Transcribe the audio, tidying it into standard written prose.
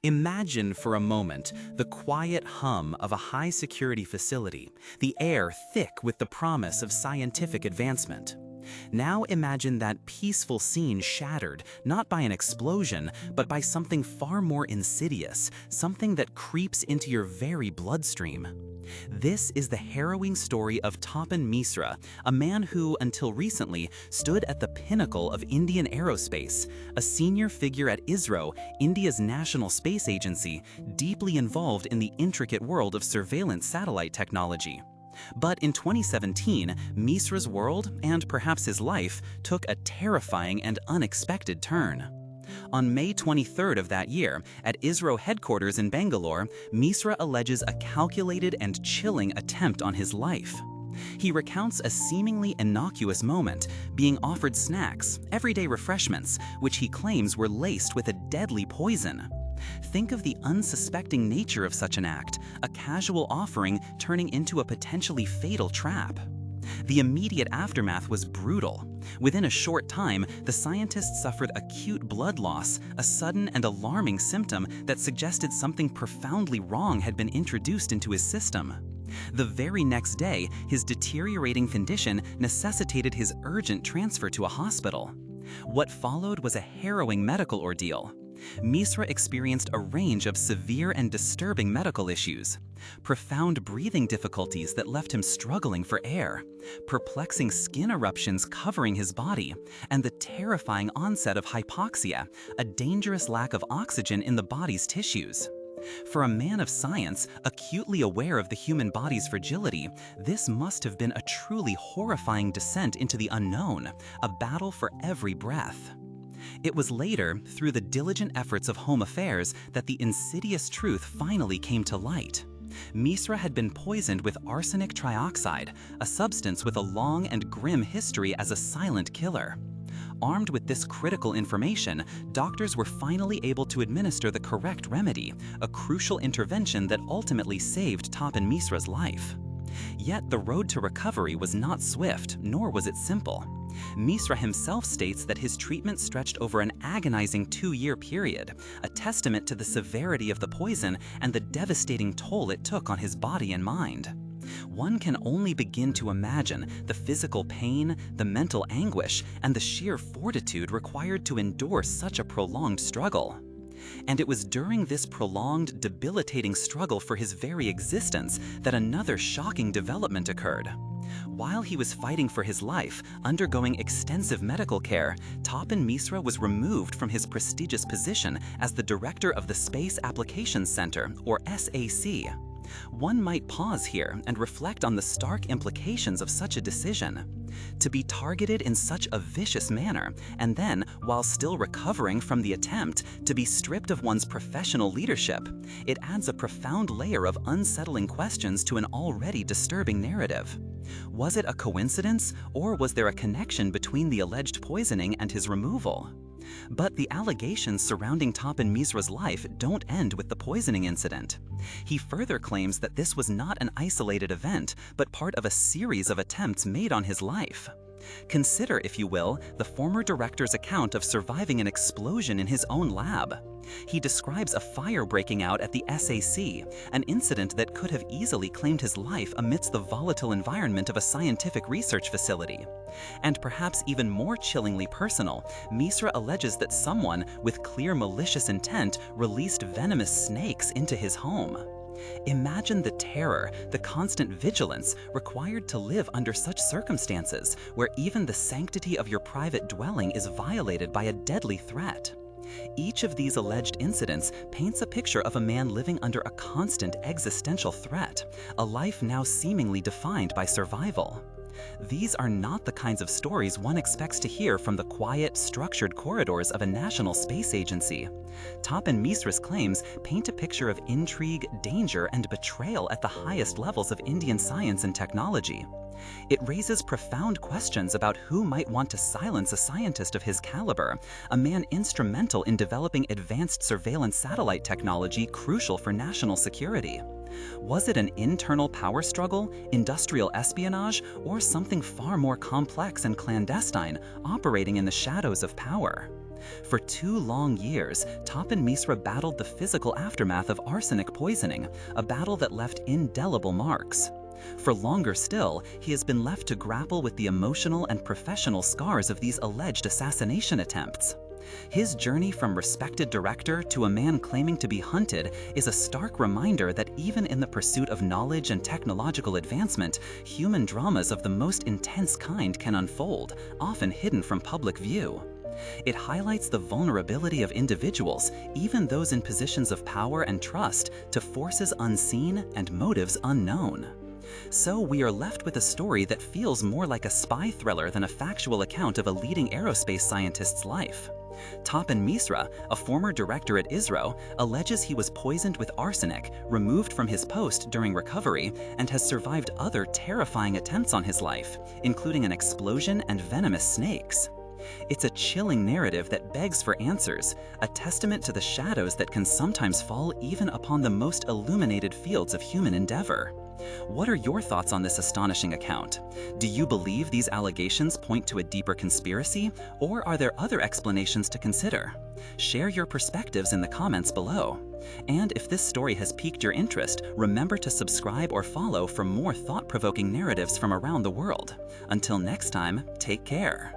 Imagine for a moment the quiet hum of a high-security facility, the air thick with the promise of scientific advancement. Now imagine that peaceful scene shattered, not by an explosion, but by something far more insidious, something that creeps into your very bloodstream. This is the harrowing story of Tapan Misra, a man who, until recently, stood at the pinnacle of Indian aerospace, a senior figure at ISRO, India's national space agency, deeply involved in the intricate world of surveillance satellite technology. But in 2017, Misra's world, and perhaps his life, took a terrifying and unexpected turn. On May 23rd of that year, at ISRO headquarters in Bangalore, Misra alleges a calculated and chilling attempt on his life. He recounts a seemingly innocuous moment, being offered snacks, everyday refreshments, which he claims were laced with a deadly poison. Think of the unsuspecting nature of such an act, a casual offering turning into a potentially fatal trap. The immediate aftermath was brutal. Within a short time, the scientists suffered acute blood loss, a sudden and alarming symptom that suggested something profoundly wrong had been introduced into his system. The very next day, his deteriorating condition necessitated his urgent transfer to a hospital. What followed was a harrowing medical ordeal. Misra experienced a range of severe and disturbing medical issues. Profound breathing difficulties that left him struggling for air, perplexing skin eruptions covering his body, and the terrifying onset of hypoxia, a dangerous lack of oxygen in the body's tissues. For a man of science, acutely aware of the human body's fragility, this must have been a truly horrifying descent into the unknown, a battle for every breath. It was later, through the diligent efforts of Home Affairs, that the insidious truth finally came to light. Misra had been poisoned with arsenic trioxide, a substance with a long and grim history as a silent killer. Armed with this critical information, doctors were finally able to administer the correct remedy, a crucial intervention that ultimately saved Tapan Misra's life. Yet the road to recovery was not swift, nor was it simple. Misra himself states that his treatment stretched over an agonizing 2-year period, a testament to the severity of the poison and the devastating toll it took on his body and mind. One can only begin to imagine the physical pain, the mental anguish, and the sheer fortitude required to endure such a prolonged struggle. And it was during this prolonged, debilitating struggle for his very existence that another shocking development occurred. While he was fighting for his life, undergoing extensive medical care, Tapan Misra was removed from his prestigious position as the director of the Space Applications Center, or SAC. One might pause here and reflect on the stark implications of such a decision. To be targeted in such a vicious manner, and then, while still recovering from the attempt, to be stripped of one's professional leadership, it adds a profound layer of unsettling questions to an already disturbing narrative. Was it a coincidence, or was there a connection between the alleged poisoning and his removal? But the allegations surrounding Tapan Misra's life don't end with the poisoning incident. He further claims that this was not an isolated event, but part of a series of attempts made on his life. Consider, if you will, the former director's account of surviving an explosion in his own lab. He describes a fire breaking out at the SAC, an incident that could have easily claimed his life amidst the volatile environment of a scientific research facility. And perhaps even more chillingly personal, Misra alleges that someone with clear malicious intent released venomous snakes into his home. Imagine the terror, the constant vigilance required to live under such circumstances, where even the sanctity of your private dwelling is violated by a deadly threat. Each of these alleged incidents paints a picture of a man living under a constant existential threat, a life now seemingly defined by survival. These are not the kinds of stories one expects to hear from the quiet, structured corridors of a national space agency. Tapan Misra's claims paint a picture of intrigue, danger, and betrayal at the highest levels of Indian science and technology. It raises profound questions about who might want to silence a scientist of his caliber, a man instrumental in developing advanced surveillance satellite technology crucial for national security. Was it an internal power struggle, industrial espionage, or something far more complex and clandestine, operating in the shadows of power? For 2 long years, Topan Misra battled the physical aftermath of arsenic poisoning, a battle that left indelible marks. For longer still, he has been left to grapple with the emotional and professional scars of these alleged assassination attempts. His journey from respected director to a man claiming to be hunted is a stark reminder that even in the pursuit of knowledge and technological advancement, human dramas of the most intense kind can unfold, often hidden from public view. It highlights the vulnerability of individuals, even those in positions of power and trust, to forces unseen and motives unknown. So we are left with a story that feels more like a spy thriller than a factual account of a leading aerospace scientist's life. Topan Misra, a former director at ISRO, alleges he was poisoned with arsenic, removed from his post during recovery, and has survived other terrifying attempts on his life, including an explosion and venomous snakes. It's a chilling narrative that begs for answers, a testament to the shadows that can sometimes fall even upon the most illuminated fields of human endeavor. What are your thoughts on this astonishing account? Do you believe these allegations point to a deeper conspiracy, or are there other explanations to consider? Share your perspectives in the comments below. And if this story has piqued your interest, remember to subscribe or follow for more thought-provoking narratives from around the world. Until next time, take care.